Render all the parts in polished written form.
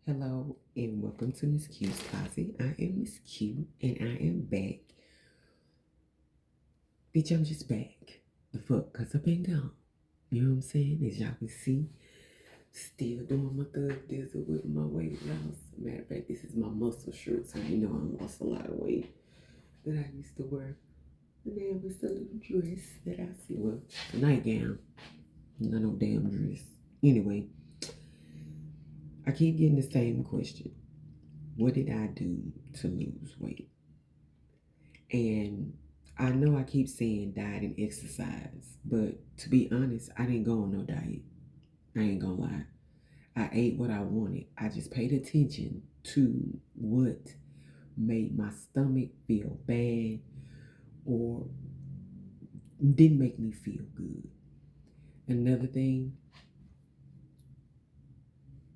Hello and welcome to Miss Q's Closet. I am Miss Q and I am back. Bitch, I'm just back. The fuck, cause I've been gone. You know what I'm saying? As y'all can see, still doing my thug dizzle with my weight loss. Matter of fact, this is my muscle shirt, so you know I lost a lot of weight that I used to wear. And then it's the little dress that I see. Well, nightgown. Not no damn dress. Anyway, I keep getting the same question. What did I do to lose weight? And I know I keep saying diet and exercise, but to be honest, I didn't go on no diet. I ain't gonna lie. I ate what I wanted. I just paid attention to what made my stomach feel bad or didn't make me feel good. Another thing,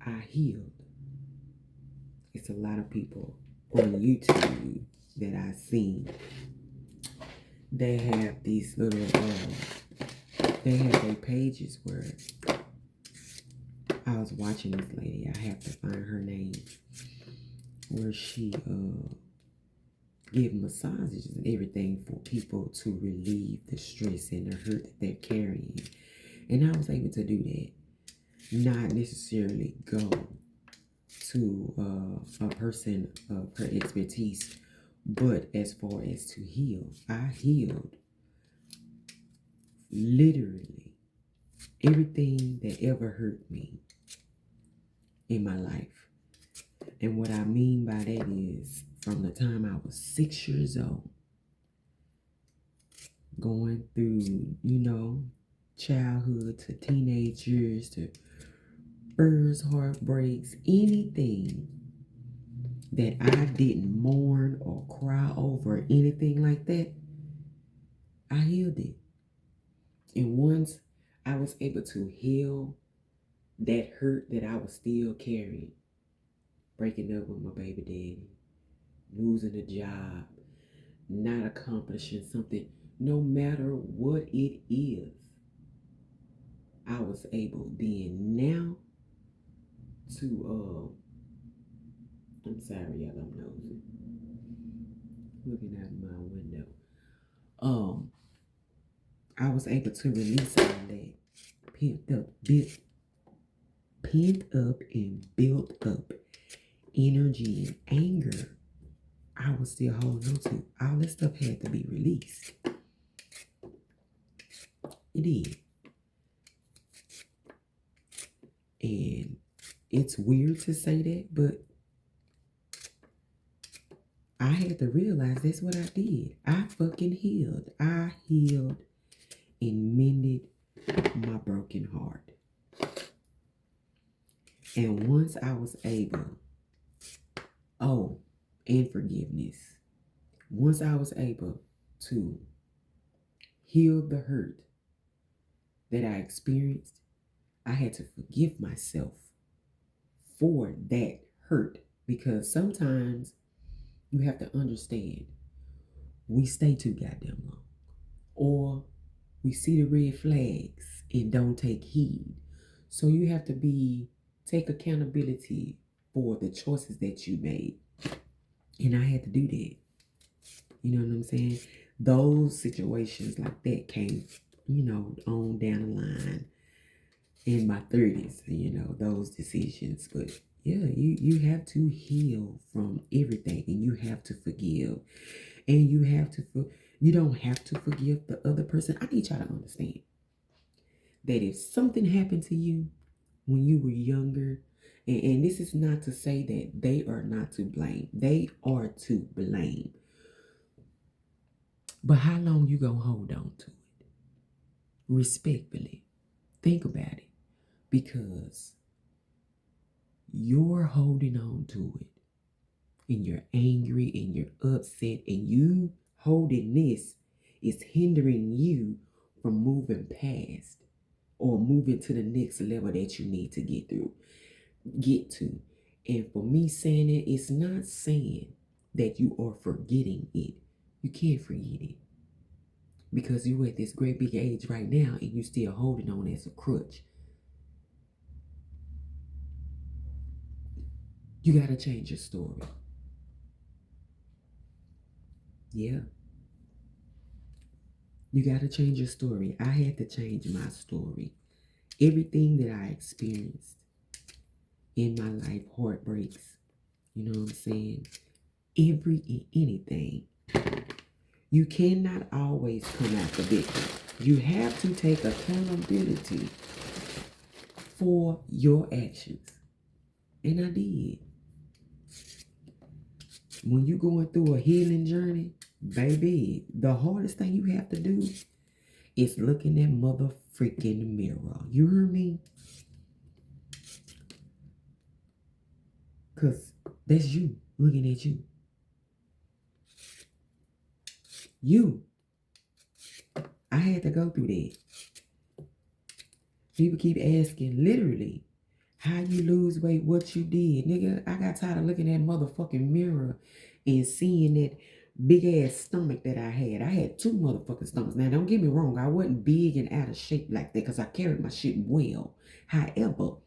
I healed. It's a lot of people on YouTube that I've seen. They have these little, they have their pages where I was watching this lady. I have to find her name. Where she give massages and everything for people to relieve the stress and the hurt that they're carrying. And I was able to do that. Not necessarily go to a person of her expertise, but as far as to heal, I healed literally everything that ever hurt me in my life. And what I mean by that is from the time I was 6 years old, going through, childhood to teenage years to births, heartbreaks, anything that I didn't mourn or cry over, anything like that, I healed it. And once I was able to heal that hurt that I was still carrying, breaking up with my baby daddy, losing a job, not accomplishing something, no matter what it is, I was able then now to, I'm sorry, y'all, I'm nosy. Looking out my window. I was able to release all that pent up and built up energy and anger I was still holding on to. All this stuff had to be released. It did. And it's weird to say that, but I had to realize that's what I did. I fucking healed. I healed and mended my broken heart. And once I was able, and forgiveness. Once I was able to heal the hurt that I experienced, I had to forgive myself for that hurt, because sometimes you have to understand we stay too goddamn long, or we see the red flags and don't take heed. So you have to take accountability for the choices that you made. And I had to do that. You know what I'm saying? Those situations like that came, on down the line in my 30s, those decisions. But yeah, you have to heal from everything, and you have to forgive. And you don't have to forgive the other person. I need y'all to understand that if something happened to you when you were younger, and this is not to say that they are not to blame. They are to blame. But how long you gonna hold on to it? Respectfully, think about it. Because you're holding on to it, and you're angry, and you're upset, and you holding this is hindering you from moving past or moving to the next level that you need to get to. And for me saying it, it's not saying that you are forgetting it. You can't forget it, because you're at this great big age right now and you still holding on as a crutch. You got to change your story. Yeah. You got to change your story. I had to change my story. Everything that I experienced in my life, heartbreaks, you know what I'm saying? Anything. You cannot always come out the victim. You have to take accountability for your actions. And I did. When you're going through a healing journey, baby, the hardest thing you have to do is look in that mother freaking mirror. You hear me? Because that's you looking at you. You. I had to go through that. People keep asking, literally, how you lose weight, what you did. Nigga, I got tired of looking at motherfucking mirror and seeing that big ass stomach that I had. I had 2 motherfucking stomachs. Now, don't get me wrong. I wasn't big and out of shape like that because I carried my shit well. However,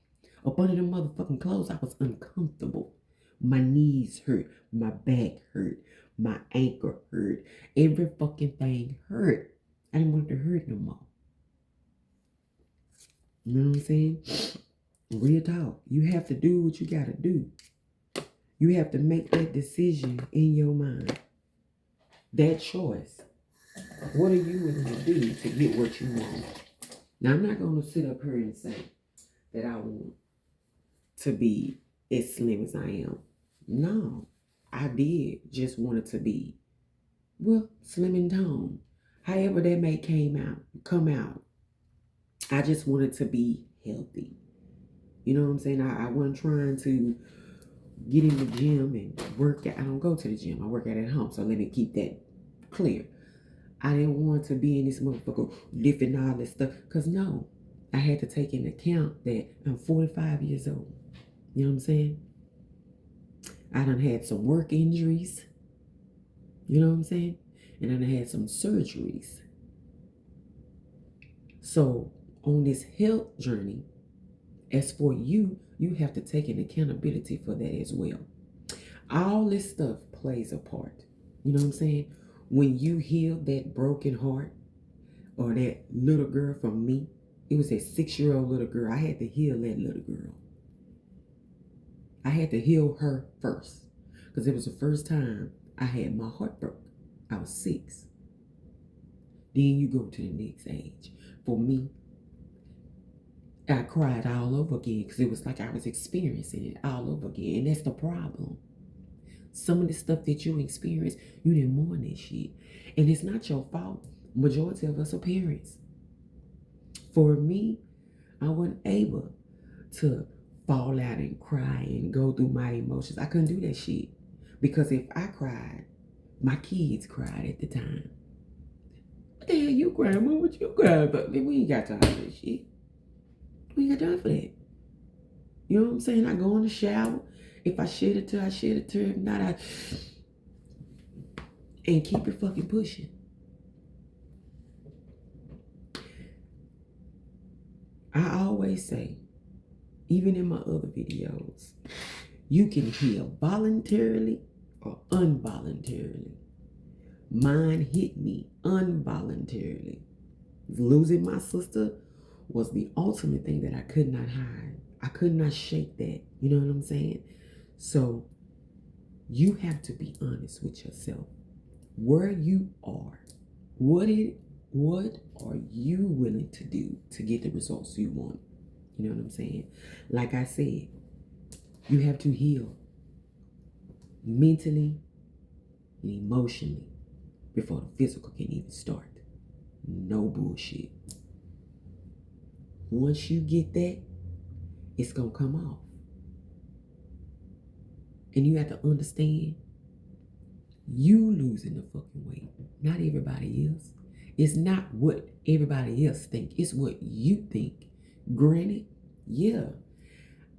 up under the motherfucking clothes, I was uncomfortable. My knees hurt. My back hurt. My ankle hurt. Every fucking thing hurt. I didn't want it to hurt no more. You know what I'm saying? Real talk. You have to do what you gotta do. You have to make that decision in your mind. That choice. What are you willing to do to get what you want? Now, I'm not going to sit up here and say that I want to be as slim as I am. No. I did just want it to be, well, slim and toned. However that may come out. I just wanted to be healthy. You know what I'm saying? I wasn't trying to get in the gym and work out. I don't go to the gym. I work out at home. So let me keep that clear. I didn't want to be in this motherfucker lifting all this stuff. Because no, I had to take into account that I'm 45 years old. You know what I'm saying? I done had some work injuries. You know what I'm saying? And I done had some surgeries. So on this health journey, as for you, you have to take an accountability for that as well. All this stuff plays a part. You know what I'm saying? When you heal that broken heart, or that little girl from me, it was that 6-year-old little girl. I had to heal that little girl. I had to heal her first. Because it was the first time I had my heart broke. I was 6. Then you go to the next age. For me, I cried all over again because it was like I was experiencing it all over again. And that's the problem. Some of the stuff that you experienced, you didn't mourn that shit. And it's not your fault. Majority of us are parents. For me, I wasn't able to fall out and cry and go through my emotions. I couldn't do that shit. Because if I cried, my kids cried at the time. What the hell you crying? What you crying about? We ain't got time for that shit. We ain't got time for that. You know what I'm saying? I go in the shower. If I shed a tear, I shed a tear. If not, and keep it fucking pushing. I always say, even in my other videos, you can heal voluntarily or involuntarily. Mine hit me involuntarily. Losing my sister was the ultimate thing that I could not hide. I could not shake that. You know what I'm saying? So you have to be honest with yourself. Where you are. What are you willing to do to get the results you want? You know what I'm saying? Like I said, you have to heal mentally and emotionally before the physical can even start. No bullshit. Once you get that, it's going to come off. And you have to understand, you losing the fucking weight, not everybody else. It's not what everybody else think. It's what you think. Granted, yeah,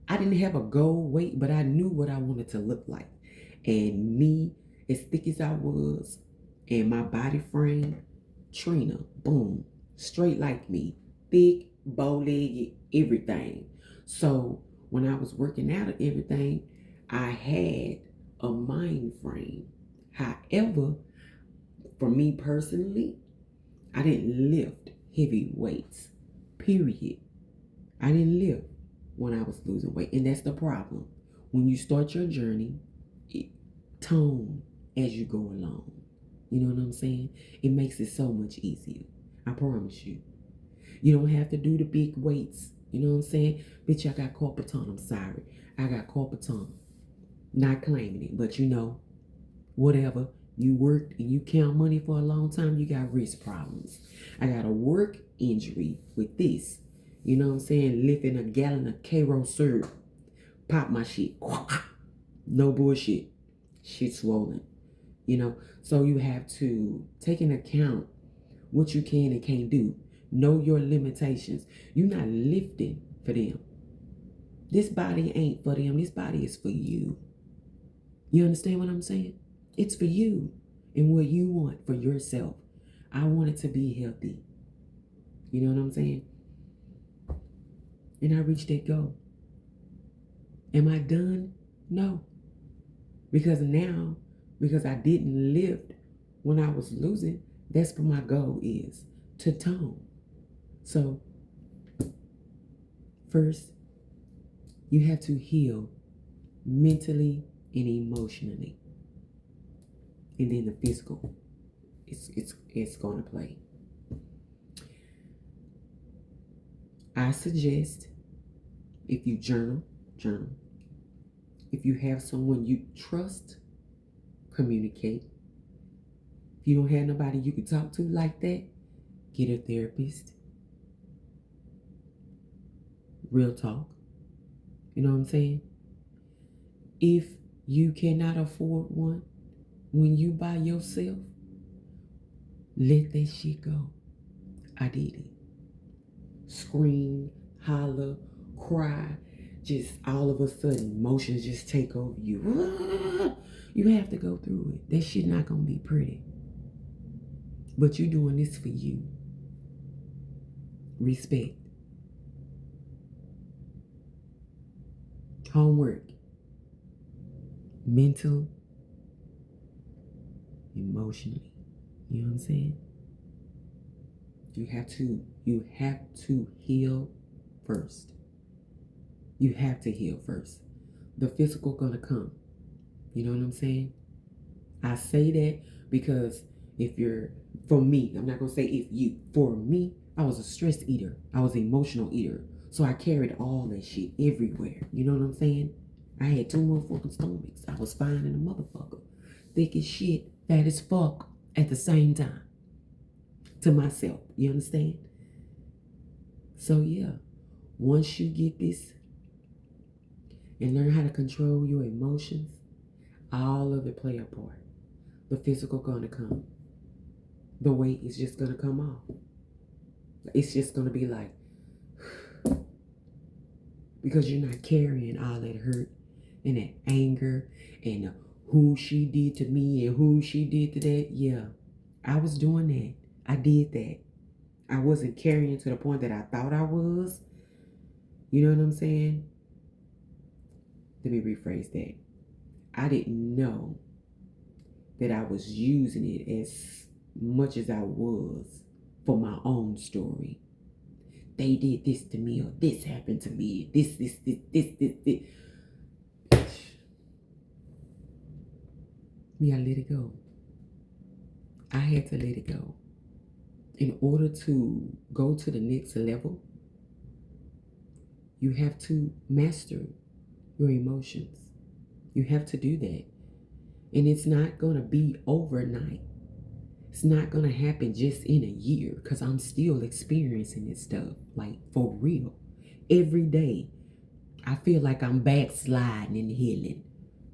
I didn't have a goal weight, but I knew what I wanted to look like. And me, as thick as I was, and my body frame, Trina, boom, straight like me, thick, bow-legged, everything. So when I was working out of everything, I had a mind frame. However, for me personally, I didn't lift heavy weights. Period. I didn't lift when I was losing weight. And that's the problem. When you start your journey, tone as you go along. You know what I'm saying? It makes it so much easier. I promise you. You don't have to do the big weights. You know what I'm saying? Bitch, I got carpal tunnel. I'm sorry. I got carpal tunnel. Not claiming it, but you know, whatever. You worked and you count money for a long time, you got wrist problems. I got a work injury with this. You know what I'm saying? Lifting a gallon of Cairo syrup. Pop my shit. No bullshit. Shit swollen. You know, so you have to take into account what you can and can't do. Know your limitations. You're not lifting for them. This body ain't for them. This body is for you. You understand what I'm saying? It's for you and what you want for yourself. I want it to be healthy. You know what I'm saying? And I reached that goal. Am I done? No. Because I didn't lift when I was losing, that's what my goal is, to tone. So, first, you have to heal mentally and emotionally. And then the physical, it's going to play. I suggest if you journal. If you have someone you trust, communicate. If you don't have nobody you can talk to like that, get a therapist. Real talk. You know what I'm saying? If you cannot afford one, when you by yourself, let that shit go. I did it. Scream, holler, cry, just all of a sudden emotions just take over you. You have to go through it. That shit not gonna be pretty. But you're doing this for you. Respect. Homework. Mental. Emotionally. You know what I'm saying? You have to heal first. You have to heal first. The physical gonna come. You know what I'm saying? I say that because for me, I'm not gonna say if you, for me, I was a stress eater. I was an emotional eater. So I carried all that shit everywhere. You know what I'm saying? I had 2 motherfucking stomachs. I was fine in a motherfucker. Thick as shit, fat as fuck at the same time. To myself. You understand? So yeah, once you get this and learn how to control your emotions, all of it play a part. The physical gonna come. The weight is just gonna come off. It's just gonna be like, because you're not carrying all that hurt and that anger and who she did to me and who she did to that. Yeah, I was doing that. I did that. I wasn't carrying to the point that I thought I was. You know what I'm saying? Let me rephrase that. I didn't know that I was using it as much as I was for my own story. They did this to me, or this happened to me. This. Me, I let it go. I had to let it go. In order to go to the next level, you have to master your emotions. You have to do that. And it's not going to be overnight. It's not going to happen just in a year, because I'm still experiencing this stuff, like for real. Every day, I feel like I'm backsliding and healing.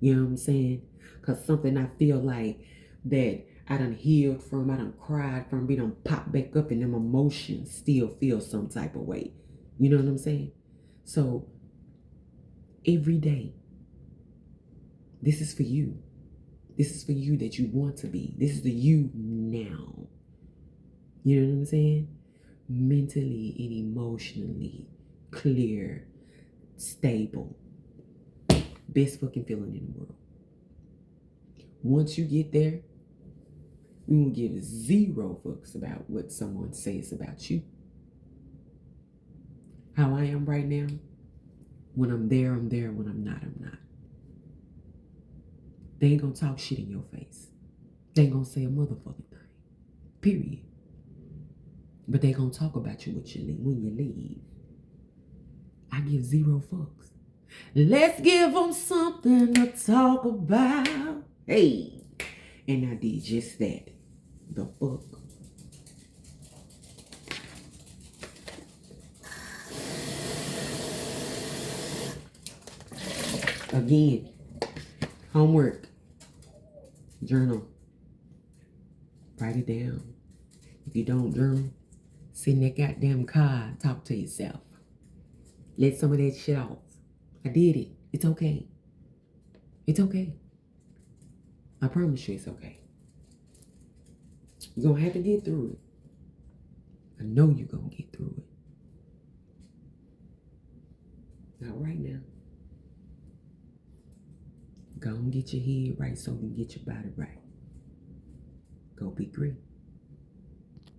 You know what I'm saying? Because something I feel like that I done healed from, I done cried from, we done pop back up, and them emotions still feel some type of way. You know what I'm saying? So, every day, this is for you. This is for you that you want to be. This is the you now. You know what I'm saying? Mentally and emotionally clear, stable. Best fucking feeling in the world. Once you get there, we won't give zero fucks about what someone says about you. How I am right now, when I'm there, I'm there. When I'm not, I'm not. They ain't gonna talk shit in your face. They ain't gonna say a motherfucking thing. Period. But they gonna talk about you when you leave. I give zero fucks. Let's give them something to talk about. Hey. And I did just that. The fuck. Again, homework. Journal. Write it down. If you don't journal, sit in that goddamn car and talk to yourself. Let some of that shit off. I did it. It's okay. It's okay. I promise you it's okay. You're going to have to get through it. I know you're going to get through it. Not right now. Go and get your head right so you can get your body right. Go be great.